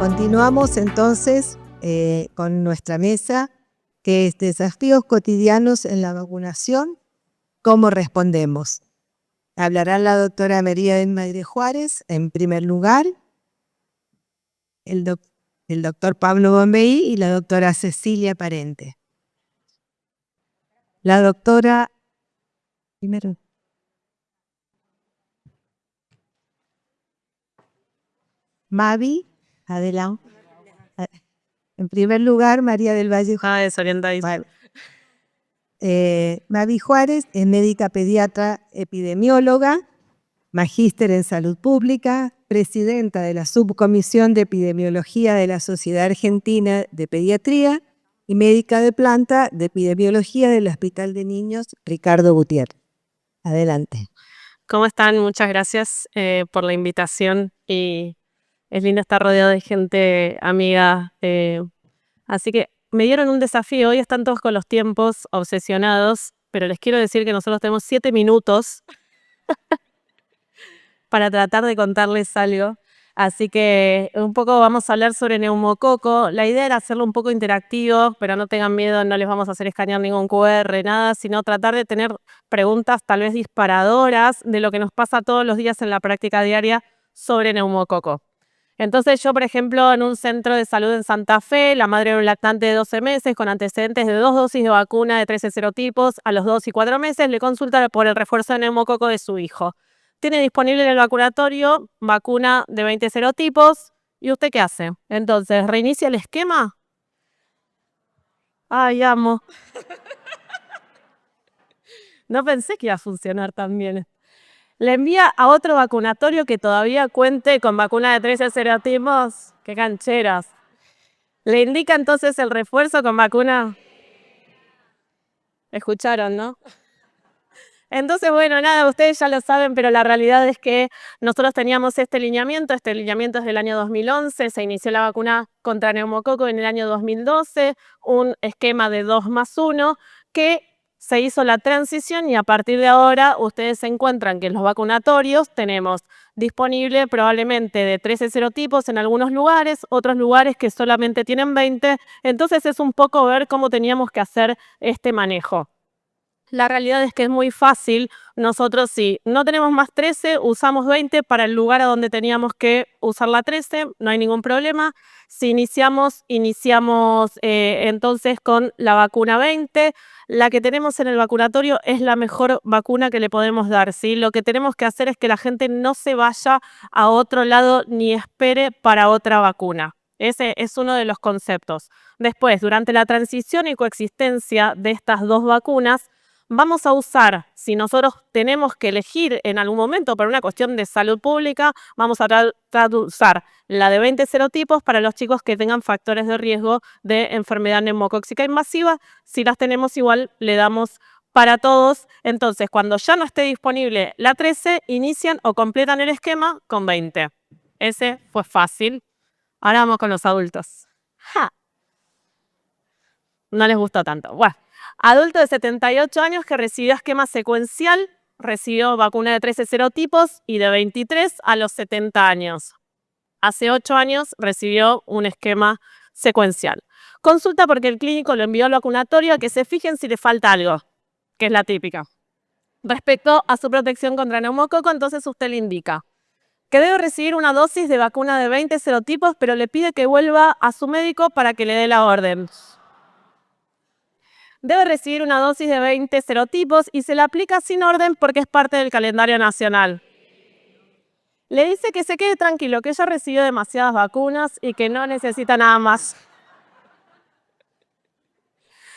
Continuamos entonces con nuestra mesa, que es Desafíos cotidianos en la vacunación, ¿cómo respondemos? Hablará la doctora María del Maire Juárez en primer lugar, el doctor Pablo Bombey y la doctora Cecilia Parente. La doctora primero. Mavi, adelante. En primer lugar, María del Valle Juárez. Desorientadísima. Mavi Juárez es médica pediatra epidemióloga, magíster en salud pública, presidenta de la Subcomisión de Epidemiología de la Sociedad Argentina de Pediatría y médica de planta de epidemiología del Hospital de Niños Ricardo Gutiérrez. Adelante. ¿Cómo están? Muchas gracias por la invitación y es lindo estar rodeado de gente amiga. Así que me dieron un desafío. Hoy están todos con los tiempos obsesionados, pero les quiero decir que nosotros tenemos 7 minutos para tratar de contarles algo. Así que un poco vamos a hablar sobre neumococo. La idea era hacerlo un poco interactivo, pero no tengan miedo, no les vamos a hacer escanear ningún QR, nada, sino tratar de tener preguntas tal vez disparadoras de lo que nos pasa todos los días en la práctica diaria sobre neumococo. Entonces yo, por ejemplo, en un centro de salud en Santa Fe, la madre era un lactante de 12 meses con antecedentes de 2 dosis de vacuna de 13 serotipos, a los 2 y 4 meses le consulta por el refuerzo de neumococo de su hijo. Tiene disponible en el vacunatorio vacuna de 20 serotipos. ¿Y usted qué hace? Entonces, ¿reinicia el esquema? Ay, amo. No pensé que iba a funcionar tan bien. Le envía a otro vacunatorio que todavía cuente con vacuna de 13 serotipos. ¡Qué cancheras! Le indica entonces el refuerzo con vacuna. Escucharon, ¿no? Entonces, bueno, nada, ustedes ya lo saben, pero la realidad es que nosotros teníamos este lineamiento es del año 2011, se inició la vacuna contra neumococo en el año 2012, un esquema de 2+1 que se hizo la transición y a partir de ahora ustedes se encuentran que en los vacunatorios tenemos disponible probablemente de 13 serotipos en algunos lugares, otros lugares que solamente tienen 20, entonces es un poco ver cómo teníamos que hacer este manejo. La realidad es que es muy fácil. Nosotros si no tenemos más 13, usamos 20 para el lugar a donde teníamos que usar la 13, no hay ningún problema. Si iniciamos entonces con la vacuna 20. La que tenemos en el vacunatorio es la mejor vacuna que le podemos dar, ¿sí? Lo que tenemos que hacer es que la gente no se vaya a otro lado ni espere para otra vacuna. Ese es uno de los conceptos. Después, durante la transición y coexistencia de estas dos vacunas, vamos a usar, si nosotros tenemos que elegir en algún momento por una cuestión de salud pública, vamos a tratar de usar la de 20 serotipos para los chicos que tengan factores de riesgo de enfermedad neumocóxica invasiva. Si las tenemos igual, le damos para todos. Entonces, cuando ya no esté disponible la 13, inician o completan el esquema con 20. Ese fue fácil. Ahora vamos con los adultos. ¡Ja! No les gustó tanto. Bueno. Adulto de 78 años que recibió esquema secuencial, recibió vacuna de 13 serotipos y de 23 a los 70 años. Hace 8 años recibió un esquema secuencial. Consulta porque el clínico lo envió al vacunatorio a que se fijen si le falta algo, que es la típica. Respecto a su protección contra neumococo, entonces usted le indica que debe recibir una dosis de vacuna de 20 serotipos, pero le pide que vuelva a su médico para que le dé la orden. Debe recibir una dosis de 20 serotipos y se la aplica sin orden porque es parte del calendario nacional. Le dice que se quede tranquilo, que ella recibió demasiadas vacunas y que no necesita nada más.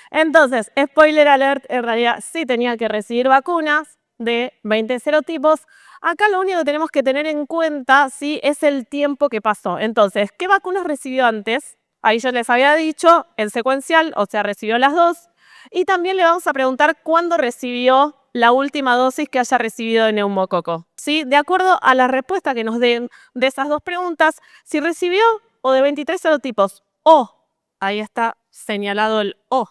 Entonces, spoiler alert, en realidad sí tenía que recibir vacunas, de 20 serotipos. Acá lo único que tenemos que tener en cuenta, ¿sí?, es el tiempo que pasó. Entonces, ¿qué vacunas recibió antes? Ahí yo les había dicho el secuencial, o sea, recibió las dos. Y también le vamos a preguntar cuándo recibió la última dosis que haya recibido de neumococo, ¿sí? De acuerdo a la respuesta que nos den de esas dos preguntas, si recibió o de 23 serotipos o, ahí está señalado el O,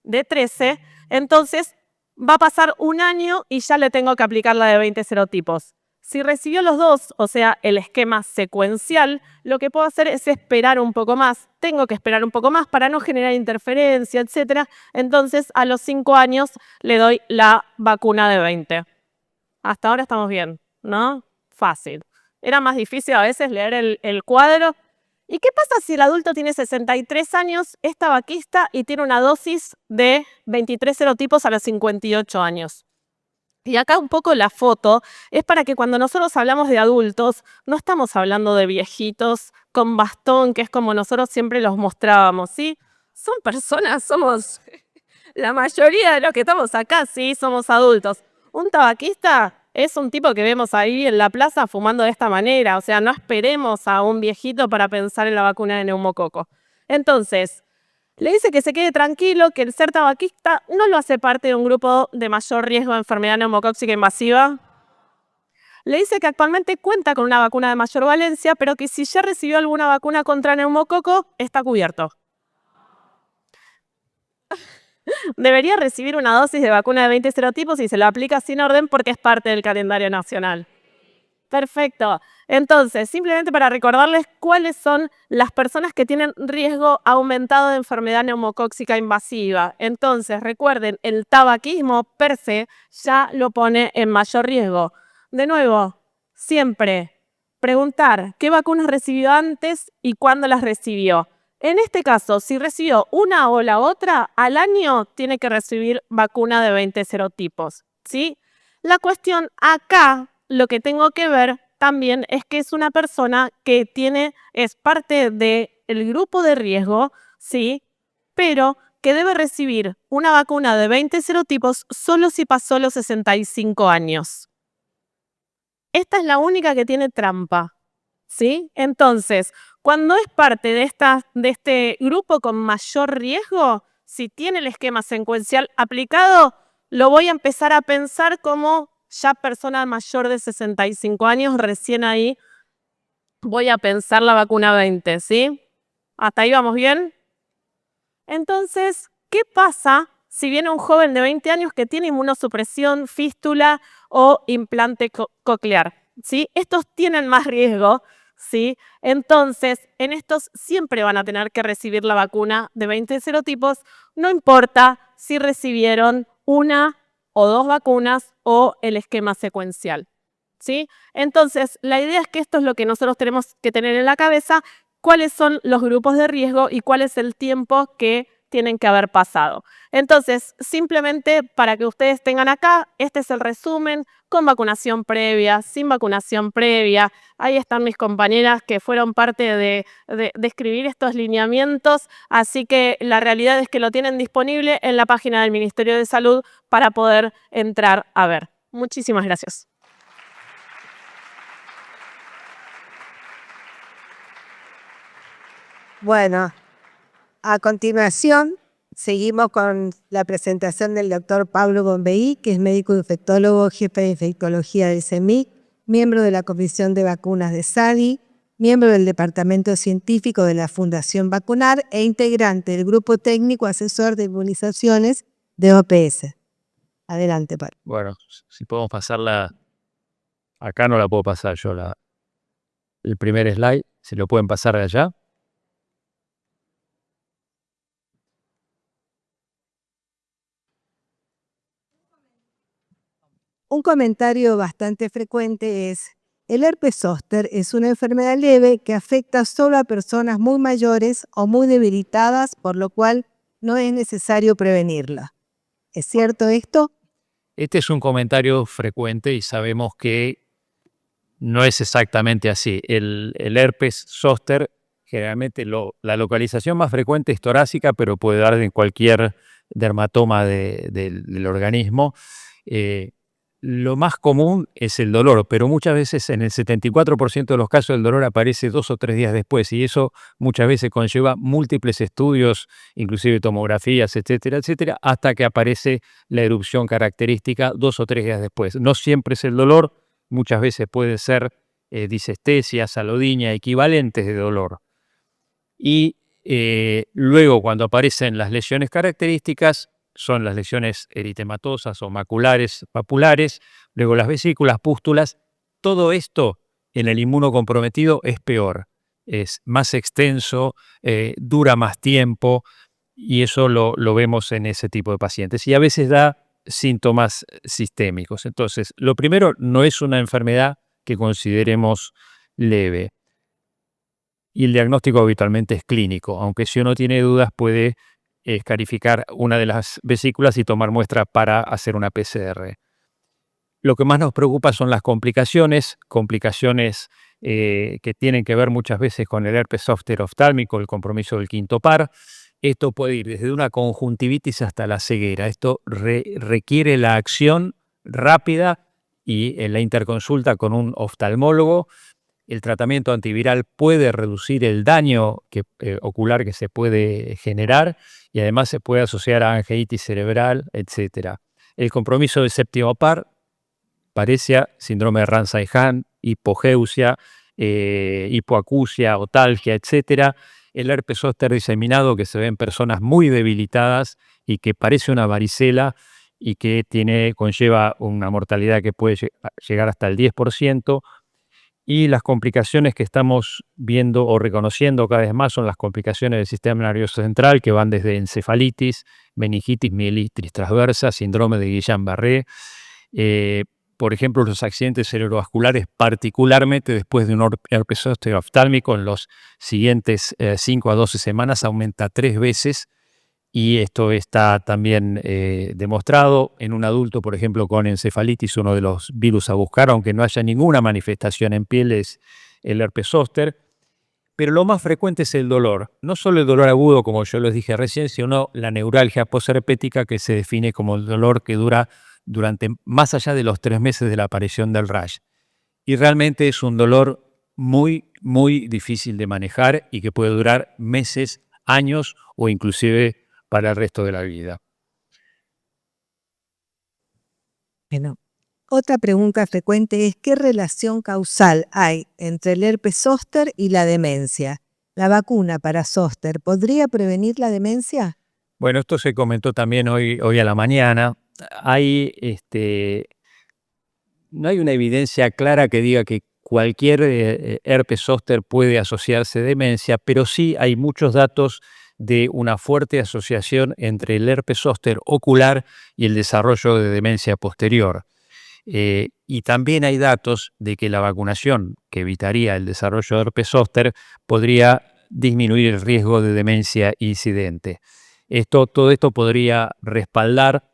de 13, entonces va a pasar un año y ya le tengo que aplicar la de 20 serotipos. Si recibió los dos, o sea, el esquema secuencial, lo que puedo hacer es esperar un poco más. Tengo que esperar un poco más para no generar interferencia, etc. Entonces, a los 5 años le doy la vacuna de 20. Hasta ahora estamos bien, ¿no? Fácil. Era más difícil a veces leer el cuadro. ¿Y qué pasa si el adulto tiene 63 años, es tabaquista y tiene una dosis de 23 serotipos a los 58 años? Y acá un poco la foto es para que cuando nosotros hablamos de adultos, no estamos hablando de viejitos con bastón, que es como nosotros siempre los mostrábamos, ¿sí? Son personas, somos la mayoría de los que estamos acá, sí, somos adultos. Un tabaquista es un tipo que vemos ahí en la plaza fumando de esta manera, o sea, no esperemos a un viejito para pensar en la vacuna de neumococo. Entonces, le dice que se quede tranquilo, que el ser tabaquista no lo hace parte de un grupo de mayor riesgo de enfermedad neumocóxica invasiva. Le dice que actualmente cuenta con una vacuna de mayor valencia, pero que si ya recibió alguna vacuna contra neumococo, está cubierto. Debería recibir una dosis de vacuna de 20 serotipos y se lo aplica sin orden porque es parte del calendario nacional. Perfecto. Entonces, simplemente para recordarles cuáles son las personas que tienen riesgo aumentado de enfermedad neumocóxica invasiva. Entonces, recuerden, el tabaquismo per se ya lo pone en mayor riesgo. De nuevo, siempre preguntar qué vacunas recibió antes y cuándo las recibió. En este caso, si recibió una o la otra, al año tiene que recibir vacuna de 20 serotipos, ¿sí? La cuestión acá, lo que tengo que ver también es que es una persona que es parte del grupo de riesgo, ¿sí? Pero que debe recibir una vacuna de 20 serotipos solo si pasó los 65 años. Esta es la única que tiene trampa, ¿sí? Entonces, cuando es parte de este grupo con mayor riesgo, si tiene el esquema secuencial aplicado, lo voy a empezar a pensar como ya persona mayor de 65 años, recién ahí voy a pensar la vacuna 20, ¿sí? ¿Hasta ahí vamos bien? Entonces, ¿qué pasa si viene un joven de 20 años que tiene inmunosupresión, fístula o implante coclear? ¿Sí? Estos tienen más riesgo, ¿sí? Entonces, en estos siempre van a tener que recibir la vacuna de 20 serotipos, no importa si recibieron una o dos vacunas o el esquema secuencial, ¿sí? Entonces, la idea es que esto es lo que nosotros tenemos que tener en la cabeza, cuáles son los grupos de riesgo y cuál es el tiempo que tienen que haber pasado. Entonces, simplemente para que ustedes tengan acá, este es el resumen con vacunación previa, sin vacunación previa. Ahí están mis compañeras que fueron parte de escribir estos lineamientos, así que la realidad es que lo tienen disponible en la página del Ministerio de Salud para poder entrar a ver. Muchísimas gracias. Bueno, a continuación seguimos con la presentación del doctor Pablo Bombeí, que es médico infectólogo, jefe de infectología del CEMIC, miembro de la Comisión de Vacunas de SADI, miembro del Departamento Científico de la Fundación Vacunar e integrante del Grupo Técnico Asesor de Inmunizaciones de OPS. Adelante, Pablo. Bueno, si podemos pasarla, acá no la puedo pasar yo, el primer slide, ¿se lo pueden pasar de allá? Un comentario bastante frecuente es: el herpes zóster es una enfermedad leve que afecta solo a personas muy mayores o muy debilitadas, por lo cual no es necesario prevenirla. ¿Es cierto esto? Este es un comentario frecuente y sabemos que no es exactamente así. El herpes zóster, generalmente la localización más frecuente es torácica, pero puede dar en cualquier dermatoma del organismo. lo más común es el dolor, pero muchas veces en el 74% de los casos el dolor aparece 2 o 3 días después y eso muchas veces conlleva múltiples estudios, inclusive tomografías, etcétera, etcétera, hasta que aparece la erupción característica 2 o 3 días después. No siempre es el dolor, muchas veces puede ser disestesia, salodinia, equivalentes de dolor. Y luego cuando aparecen las lesiones características, son las lesiones eritematosas o maculares, papulares, luego las vesículas, pústulas. Todo esto en el inmunocomprometido es peor, es más extenso, dura más tiempo y eso lo vemos en ese tipo de pacientes y a veces da síntomas sistémicos. Entonces, lo primero, no es una enfermedad que consideremos leve y el diagnóstico habitualmente es clínico, aunque si uno tiene dudas puede escarificar una de las vesículas y tomar muestra para hacer una PCR. Lo que más nos preocupa son las complicaciones que tienen que ver muchas veces con el herpes zóster oftálmico, el compromiso del quinto par. Esto puede ir desde una conjuntivitis hasta la ceguera. Esto requiere la acción rápida y en la interconsulta con un oftalmólogo. El tratamiento antiviral puede reducir el daño ocular que se puede generar y además se puede asociar a angeitis cerebral, etc. El compromiso del séptimo par, parecia, síndrome de Ramsay-Hunt, hipogeusia, hipoacusia, otalgia, etc. El herpes zóster diseminado que se ve en personas muy debilitadas y que parece una varicela y que conlleva una mortalidad que puede llegar hasta el 10%. Y las complicaciones que estamos viendo o reconociendo cada vez más son las complicaciones del sistema nervioso central que van desde encefalitis, meningitis, mielitis transversa, síndrome de Guillain-Barré. Por ejemplo, los accidentes cerebrovasculares, particularmente después de un herpes zóster oftálmico, en los siguientes 5 a 12 semanas aumenta 3 veces. Y esto está también demostrado en un adulto, por ejemplo, con encefalitis, uno de los virus a buscar, aunque no haya ninguna manifestación en piel, es el herpes zóster. Pero lo más frecuente es el dolor. No solo el dolor agudo, como yo les dije recién, sino la neuralgia posherpética, que se define como el dolor que dura durante más allá de los 3 meses de la aparición del rash. Y realmente es un dolor muy, muy difícil de manejar y que puede durar meses, años o inclusive para el resto de la vida. Bueno, otra pregunta frecuente es: ¿qué relación causal hay entre el herpes zóster y la demencia? ¿La vacuna para zóster podría prevenir la demencia? Bueno, esto se comentó también hoy a la mañana. No hay una evidencia clara que diga que cualquier herpes zóster puede asociarse a demencia, pero sí hay muchos datos de una fuerte asociación entre el herpes zóster ocular y el desarrollo de demencia posterior. Y también hay datos de que la vacunación que evitaría el desarrollo de herpes zóster podría disminuir el riesgo de demencia incidente. Todo esto podría respaldar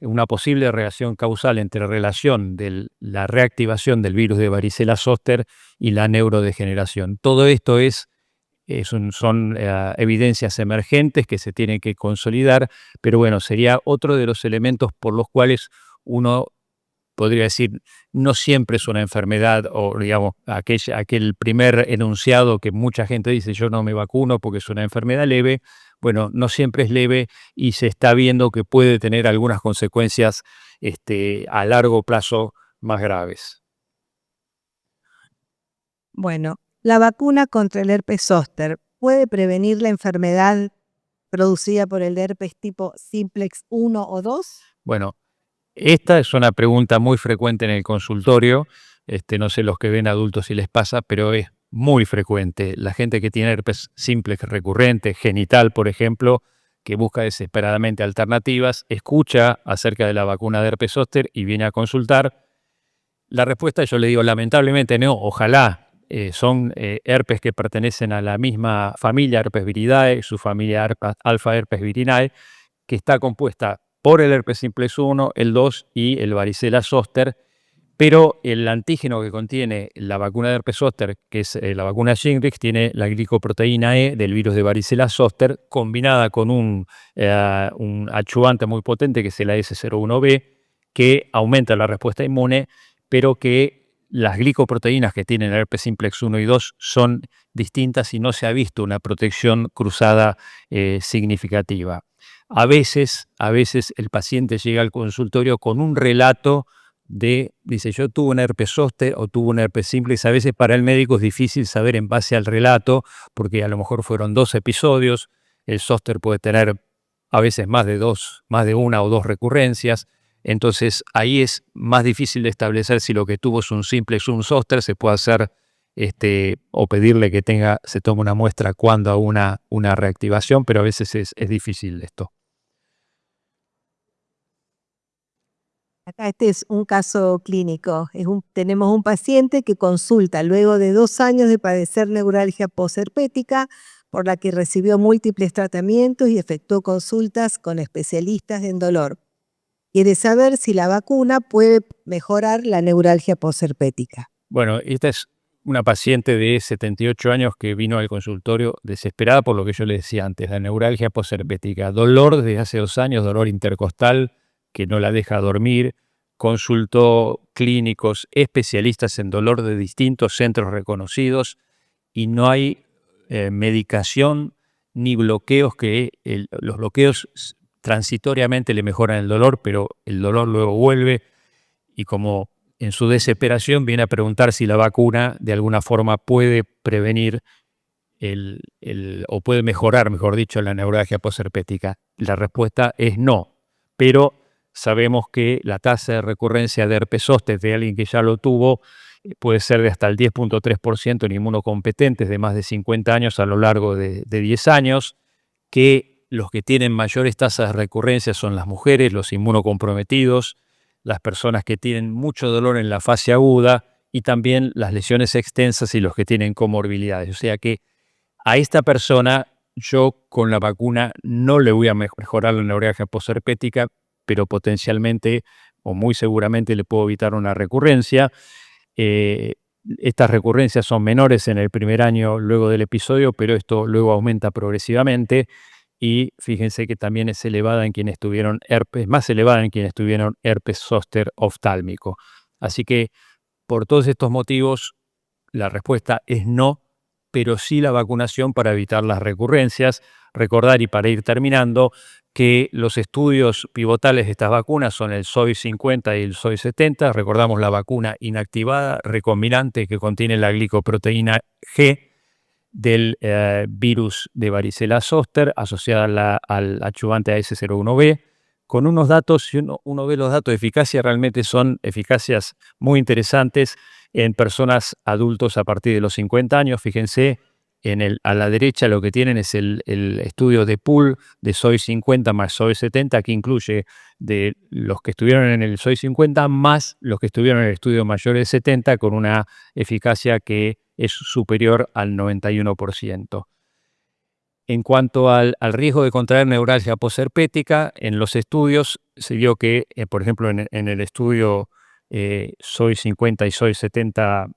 una posible relación causal entre la reactivación del virus de varicela zóster y la neurodegeneración. Todo esto son evidencias emergentes que se tienen que consolidar, pero bueno, sería otro de los elementos por los cuales uno podría decir, no siempre es una enfermedad, o digamos, aquel primer enunciado que mucha gente dice, yo no me vacuno porque es una enfermedad leve. Bueno, no siempre es leve y se está viendo que puede tener algunas consecuencias a largo plazo más graves. Bueno, ¿la vacuna contra el herpes zóster puede prevenir la enfermedad producida por el herpes tipo simplex 1 o 2? Bueno, esta es una pregunta muy frecuente en el consultorio. No sé los que ven adultos si les pasa, pero es muy frecuente. La gente que tiene herpes simplex recurrente, genital, por ejemplo, que busca desesperadamente alternativas, escucha acerca de la vacuna de herpes zóster y viene a consultar. La respuesta yo le digo, lamentablemente no, ojalá. Son herpes que pertenecen a la misma familia, herpes viridae, su familia alfa herpes virinae, que está compuesta por el herpes simplex 1, el 2 y el varicela zóster, pero el antígeno que contiene la vacuna de herpes zóster, que es la vacuna Shingrix, tiene la glicoproteína E del virus de varicela zóster combinada con un adyuvante muy potente que es el AS01B, que aumenta la respuesta inmune, pero que las glicoproteínas que tienen el herpes simplex 1 y 2 son distintas y no se ha visto una protección cruzada significativa. A veces el paciente llega al consultorio con un relato dice, yo tuve un herpes zóster o tuve un herpes simplex. A veces para el médico es difícil saber en base al relato, porque a lo mejor fueron 2 episodios. El zóster puede tener a veces más de una o 2 recurrencias. Entonces ahí es más difícil de establecer si lo que tuvo es un simplex o un zóster. Se puede hacer o pedirle que se tome una muestra cuando a una reactivación, pero a veces es difícil esto. Acá este es un caso clínico. Tenemos un paciente que consulta luego de 2 años de padecer neuralgia posherpética, por la que recibió múltiples tratamientos y efectuó consultas con especialistas en dolor. Quiere saber si la vacuna puede mejorar la neuralgia posherpética. Bueno, esta es una paciente de 78 años que vino al consultorio desesperada por lo que yo le decía antes, la neuralgia posherpética. Dolor desde hace 2 años, dolor intercostal que no la deja dormir. Consultó clínicos especialistas en dolor de distintos centros reconocidos y no hay medicación ni bloqueos los bloqueos transitoriamente le mejoran el dolor, pero el dolor luego vuelve y como en su desesperación viene a preguntar si la vacuna de alguna forma puede prevenir o puede mejorar, mejor dicho, la neuralgia posherpética. La respuesta es no, pero sabemos que la tasa de recurrencia de herpes zóster de alguien que ya lo tuvo puede ser de hasta el 10.3% en inmunocompetentes de más de 50 años a lo largo de 10 años, que los que tienen mayores tasas de recurrencia son las mujeres, los inmunocomprometidos, las personas que tienen mucho dolor en la fase aguda y también las lesiones extensas y los que tienen comorbilidades. O sea que a esta persona yo con la vacuna no le voy a mejorar la neuralgia posherpética, pero potencialmente o muy seguramente le puedo evitar una recurrencia. Estas recurrencias son menores en el primer año luego del episodio, pero esto luego aumenta progresivamente. Y fíjense que también es elevada en quienes tuvieron herpes, más elevada en quienes tuvieron herpes zóster oftálmico. Así que por todos estos motivos la respuesta es no, pero sí la vacunación para evitar las recurrencias. Recordar, y para ir terminando, que los estudios pivotales de estas vacunas son el SOI 50 y el SOI 70. Recordamos la vacuna inactivada recombinante que contiene la glicoproteína G del virus de varicela zoster asociada al adyuvante AS01B, con unos datos, si uno ve los datos de eficacia, realmente son eficacias muy interesantes en personas adultos a partir de los 50 años. Fíjense, a la derecha lo que tienen es el estudio de pool de SOI 50 más SOI 70, que incluye de los que estuvieron en el SOI 50 más los que estuvieron en el estudio mayor de 70, con una eficacia que es superior al 91%. En cuanto al riesgo de contraer neuralgia posherpética, en los estudios se vio que, por ejemplo, en el estudio SOI 50 y SOI 70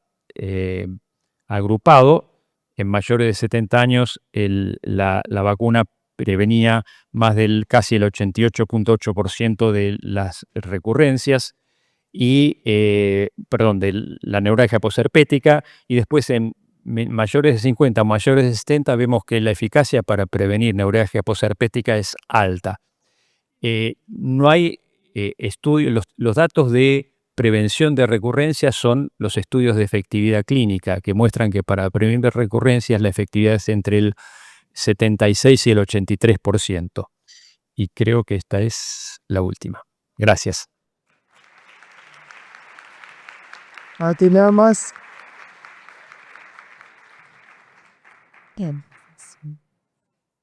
agrupado, en mayores de 70 años la vacuna prevenía más del casi el 88.8% de las recurrencias de la neuralgia posherpética, y después en mayores de 50 o mayores de 70 vemos que la eficacia para prevenir neuralgia posherpética es alta. No hay estudios, los datos de prevención de recurrencias son los estudios de efectividad clínica, que muestran que para prevenir recurrencias la efectividad es entre el 76 y el 83%. Y creo que esta es la última. Gracias. Continuamos. Bien.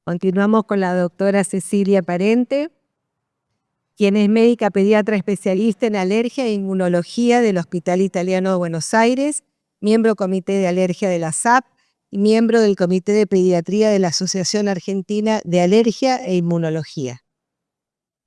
Continuamos con la doctora Cecilia Parente, quien es médica pediatra especialista en alergia e inmunología del Hospital Italiano de Buenos Aires, miembro comité de alergia de la SAP y miembro del comité de pediatría de la Asociación Argentina de Alergia e Inmunología.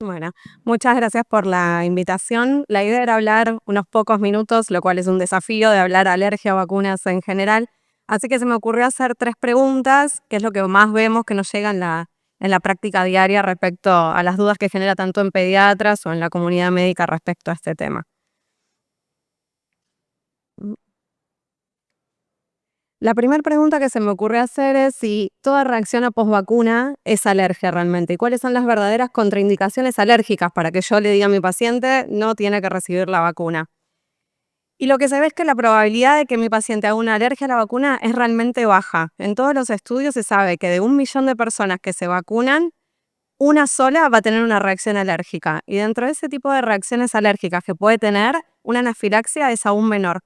Bueno, muchas gracias por la invitación. La idea era hablar unos pocos minutos, lo cual es un desafío de hablar alergia o vacunas en general. Así que se me ocurrió hacer 3 preguntas, que es lo que más vemos que nos llega en la práctica diaria respecto a las dudas que genera tanto en pediatras o en la comunidad médica respecto a este tema. La primera pregunta que se me ocurre hacer es si toda reacción a posvacuna es alergia realmente y cuáles son las verdaderas contraindicaciones alérgicas para que yo le diga a mi paciente no tiene que recibir la vacuna. Y lo que se ve es que la probabilidad de que mi paciente haga una alergia a la vacuna es realmente baja. En todos los estudios se sabe que de 1 millón de personas que se vacunan, una sola va a tener una reacción alérgica. Y dentro de ese tipo de reacciones alérgicas que puede tener, una anafilaxia es aún menor.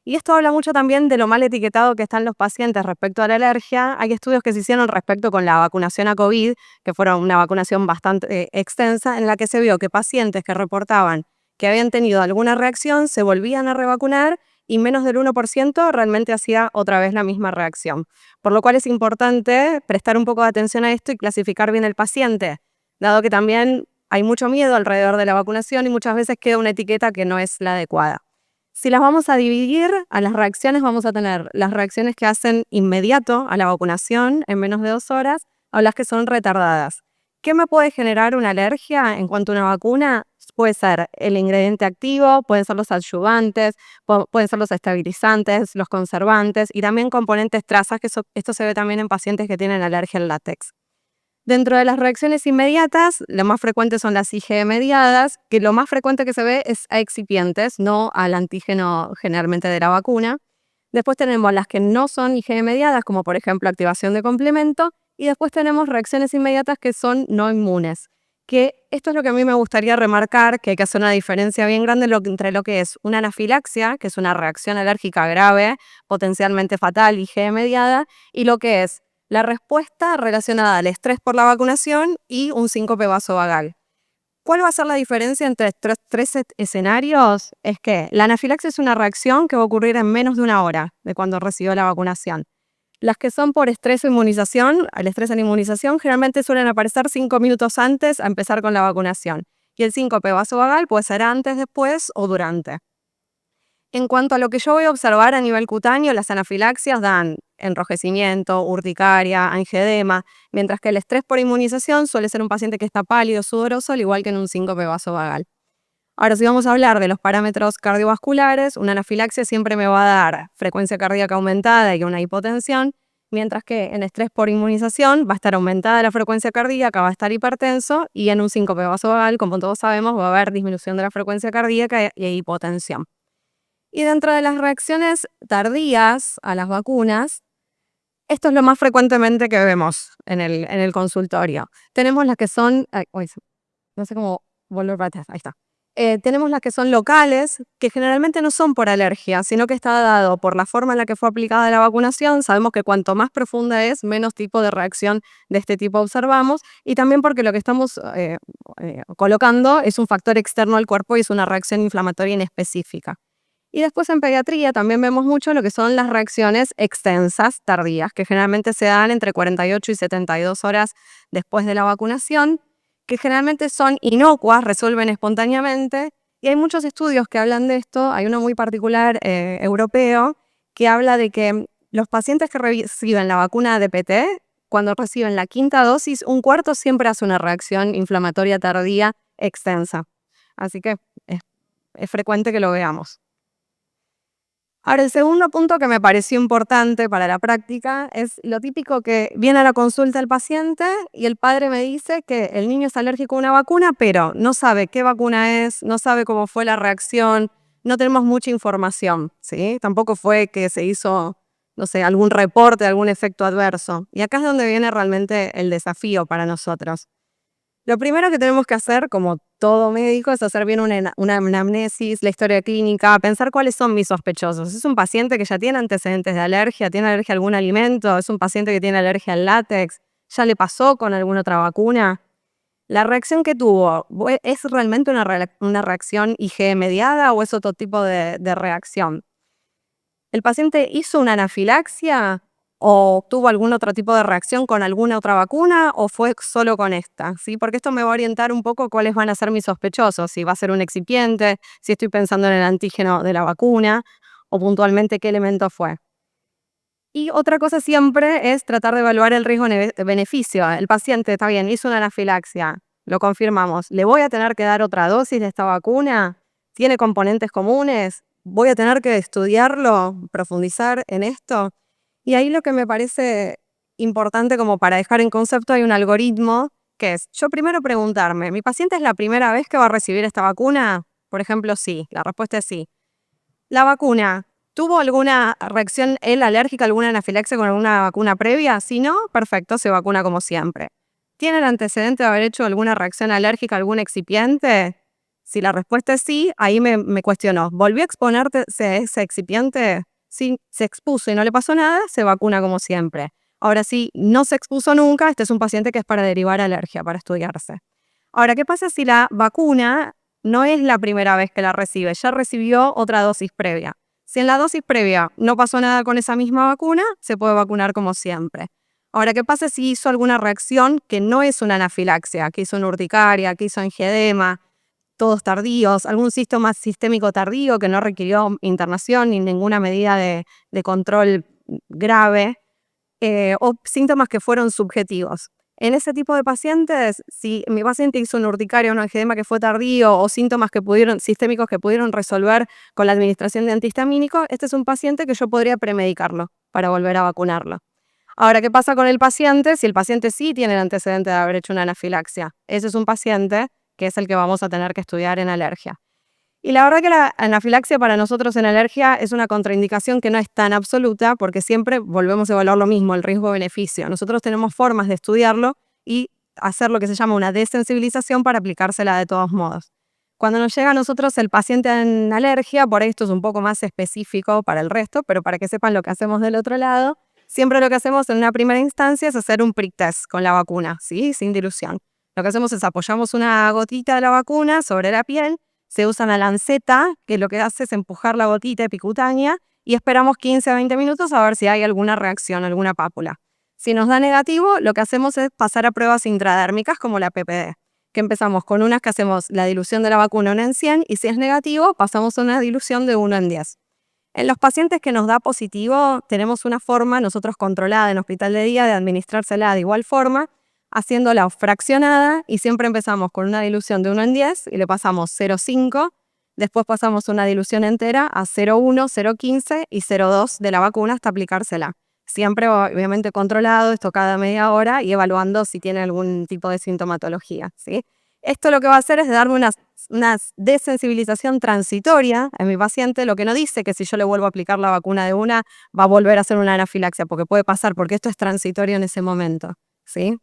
Y esto habla mucho también de lo mal etiquetado que están los pacientes respecto a la alergia. Hay estudios que se hicieron respecto con la vacunación a COVID, que fueron una vacunación bastante extensa, en la que se vio que pacientes que reportaban que habían tenido alguna reacción se volvían a revacunar y menos del 1% realmente hacía otra vez la misma reacción. Por lo cual es importante prestar un poco de atención a esto y clasificar bien el paciente, dado que también hay mucho miedo alrededor de la vacunación y muchas veces queda una etiqueta que no es la adecuada. Si las vamos a dividir a las reacciones, vamos a tener las reacciones que hacen inmediato a la vacunación en menos de 2 horas o las que son retardadas. ¿Qué me puede generar una alergia en cuanto a una vacuna? Puede ser el ingrediente activo, pueden ser los adyuvantes, pueden ser los estabilizantes, los conservantes y también componentes trazas, que esto se ve también en pacientes que tienen alergia al látex. Dentro de las reacciones inmediatas, lo más frecuentes son las IgE mediadas, que lo más frecuente que se ve es a excipientes, no al antígeno generalmente de la vacuna. Después tenemos las que no son IgE mediadas, como por ejemplo activación de complemento, y después tenemos reacciones inmediatas que son no inmunes, que esto es lo que a mí me gustaría remarcar, que hay que hacer una diferencia bien grande entre lo que es una anafilaxia, que es una reacción alérgica grave, potencialmente fatal, IgE mediada, y lo que es la respuesta relacionada al estrés por la vacunación y un síncope vasovagal. ¿Cuál va a ser la diferencia entre estos 3 escenarios? Es que la anafilaxia es una reacción que va a ocurrir en menos de 1 hora de cuando recibió la vacunación. Las que son por estrés o inmunización, el estrés en inmunización, generalmente suelen aparecer 5 minutos antes a empezar con la vacunación. Y el síncope vasovagal puede ser antes, después o durante. En cuanto a lo que yo voy a observar a nivel cutáneo, las anafilaxias dan enrojecimiento, urticaria, angedema, mientras que el estrés por inmunización suele ser un paciente que está pálido, sudoroso, al igual que en un síncope vasovagal. Ahora, si vamos a hablar de los parámetros cardiovasculares, una anafilaxia siempre me va a dar frecuencia cardíaca aumentada y una hipotensión, mientras que en estrés por inmunización va a estar aumentada la frecuencia cardíaca, va a estar hipertenso, y en un síncope vasovagal, como todos sabemos, va a haber disminución de la frecuencia cardíaca y hipotensión. Y dentro de las reacciones tardías a las vacunas, esto es lo más frecuentemente que vemos en el consultorio. Tenemos las que son, no sé cómo volver para atrás, ahí está. Tenemos las que son locales, que generalmente no son por alergia, sino que está dado por la forma en la que fue aplicada la vacunación. Sabemos que cuanto más profunda es, menos tipo de reacción de este tipo observamos, y también porque lo que estamos colocando es un factor externo al cuerpo y es una reacción inflamatoria inespecífica. Y después en pediatría también vemos mucho lo que son las reacciones extensas, tardías, que generalmente se dan entre 48 y 72 horas después de la vacunación, que generalmente son inocuas, resuelven espontáneamente, y hay muchos estudios que hablan de esto. Hay uno muy particular europeo que habla de que los pacientes que reciben la vacuna de PT, cuando reciben la 5ª dosis, 1/4 siempre hace una reacción inflamatoria tardía extensa. Así que es frecuente que lo veamos. Ahora, el segundo punto que me pareció importante para la práctica es lo típico que viene a la consulta el paciente y el padre me dice que el niño es alérgico a una vacuna, pero no sabe qué vacuna es, no sabe cómo fue la reacción, no tenemos mucha información, ¿sí? Tampoco fue que se hizo, no sé, algún reporte, algún efecto adverso. Y acá es donde viene realmente el desafío para nosotros. Lo primero que tenemos que hacer, como todo médico, es hacer bien una anamnesis, la historia clínica, pensar cuáles son mis sospechosos. ¿Es un paciente que ya tiene antecedentes de alergia? ¿Tiene alergia a algún alimento? ¿Es un paciente que tiene alergia al látex? ¿Ya le pasó con alguna otra vacuna? ¿La reacción que tuvo es realmente una reacción IgE mediada o es otro tipo de reacción? ¿El paciente hizo una anafilaxia o tuvo algún otro tipo de reacción con alguna otra vacuna o fue solo con esta? ¿Sí? Porque esto me va a orientar un poco cuáles van a ser mis sospechosos, si va a ser un excipiente, si estoy pensando en el antígeno de la vacuna o puntualmente qué elemento fue. Y otra cosa siempre es tratar de evaluar el riesgo-beneficio. El paciente, está bien, hizo una anafilaxia, lo confirmamos. ¿Le voy a tener que dar otra dosis de esta vacuna? ¿Tiene componentes comunes? ¿Voy a tener que estudiarlo, profundizar en esto? Y ahí lo que me parece importante como para dejar en concepto, hay un algoritmo que es, yo primero preguntarme, ¿mi paciente es la primera vez que va a recibir esta vacuna? Por ejemplo, sí, la respuesta es sí. La vacuna, ¿tuvo alguna reacción él alérgica, alguna anafilaxia con alguna vacuna previa? Si no, perfecto, se vacuna como siempre. ¿Tiene el antecedente de haber hecho alguna reacción alérgica, algún excipiente? Si la respuesta es sí, ahí me cuestionó. ¿Volvió a exponerse ese excipiente? Si se expuso y no le pasó nada, se vacuna como siempre. Ahora, si no se expuso nunca, este es un paciente que es para derivar alergia, para estudiarse. Ahora, ¿qué pasa si la vacuna no es la primera vez que la recibe? Ya recibió otra dosis previa. Si en la dosis previa no pasó nada con esa misma vacuna, se puede vacunar como siempre. Ahora, ¿qué pasa si hizo alguna reacción que no es una anafilaxia, que hizo una urticaria, que hizo angioedema, todos tardíos, algún síntoma sistémico tardío que no requirió internación ni ninguna medida de control grave, o síntomas que fueron subjetivos? En ese tipo de pacientes, si mi paciente hizo una urticaria o un angioedema que fue tardío o síntomas sistémicos que pudieron resolver con la administración de antihistamínico, este es un paciente que yo podría premedicarlo para volver a vacunarlo. Ahora, ¿qué pasa con el paciente? Si el paciente sí tiene el antecedente de haber hecho una anafilaxia, ese es un paciente que es el que vamos a tener que estudiar en alergia. Y la verdad que la anafilaxia para nosotros en alergia es una contraindicación que no es tan absoluta porque siempre volvemos a evaluar lo mismo, el riesgo-beneficio. Nosotros tenemos formas de estudiarlo y hacer lo que se llama una desensibilización para aplicársela de todos modos. Cuando nos llega a nosotros el paciente en alergia, por ahí esto es un poco más específico para el resto, pero para que sepan lo que hacemos del otro lado, siempre lo que hacemos en una primera instancia es hacer un prick test con la vacuna, ¿sí? Sin dilución. Lo que hacemos es apoyamos una gotita de la vacuna sobre la piel, se usa una lanceta que lo que hace es empujar la gotita epicutánea y esperamos 15 a 20 minutos a ver si hay alguna reacción, alguna pápula. Si nos da negativo, lo que hacemos es pasar a pruebas intradérmicas como la PPD, que empezamos con unas que hacemos la dilución de la vacuna 1 en 100 y si es negativo, pasamos a una dilución de 1 en 10. En los pacientes que nos da positivo, tenemos una forma nosotros controlada en hospital de día de administrársela de igual forma, haciéndola fraccionada y siempre empezamos con una dilución de 1 en 10 y le pasamos 0,5, después pasamos una dilución entera a 0,1, 0,15 y 0,2 de la vacuna hasta aplicársela. Siempre obviamente controlado, esto cada media hora y evaluando si tiene algún tipo de sintomatología, ¿sí? Esto lo que va a hacer es darme una desensibilización transitoria en mi paciente, lo que no dice que si yo le vuelvo a aplicar la vacuna de una, va a volver a hacer una anafilaxia, porque puede pasar, porque esto es transitorio en ese momento, ¿sí?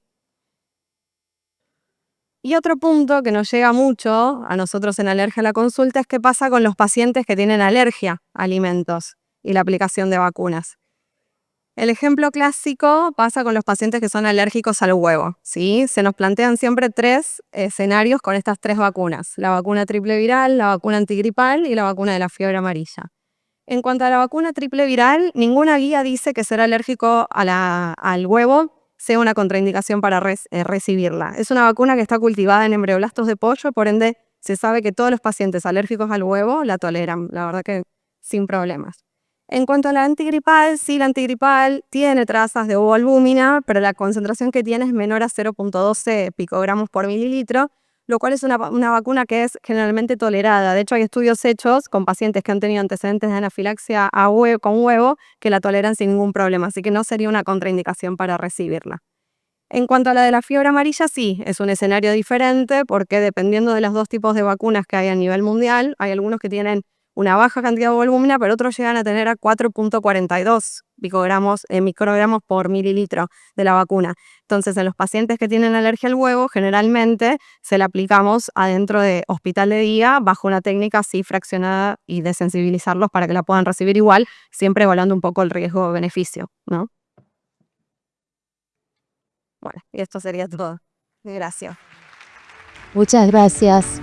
Y otro punto que nos llega mucho a nosotros en Alergia a la Consulta es qué pasa con los pacientes que tienen alergia a alimentos y la aplicación de vacunas. El ejemplo clásico pasa con los pacientes que son alérgicos al huevo, ¿sí? Se nos plantean siempre 3 escenarios con estas 3 vacunas: la vacuna triple viral, la vacuna antigripal y la vacuna de la fiebre amarilla. En cuanto a la vacuna triple viral, ninguna guía dice que ser alérgico al huevo sea una contraindicación para recibirla. Es una vacuna que está cultivada en embrioblastos de pollo, por ende se sabe que todos los pacientes alérgicos al huevo la toleran, la verdad que sin problemas. En cuanto a la antigripal, sí, la antigripal tiene trazas de ovoalbúmina, pero la concentración que tiene es menor a 0,12 picogramos por mililitro, lo cual es una vacuna que es generalmente tolerada. De hecho, hay estudios hechos con pacientes que han tenido antecedentes de anafilaxia con huevo que la toleran sin ningún problema, así que no sería una contraindicación para recibirla. En cuanto a la de la fiebre amarilla, sí, es un escenario diferente porque dependiendo de los 2 tipos de vacunas que hay a nivel mundial, hay algunos que tienen una baja cantidad de volúmina, pero otros llegan a tener a 4,42 microgramos por mililitro de la vacuna. Entonces, en los pacientes que tienen alergia al huevo, generalmente se la aplicamos adentro de hospital de día bajo una técnica así fraccionada y desensibilizarlos para que la puedan recibir igual, siempre evaluando un poco el riesgo-beneficio, ¿no? Bueno, y esto sería todo. Gracias. Muchas gracias.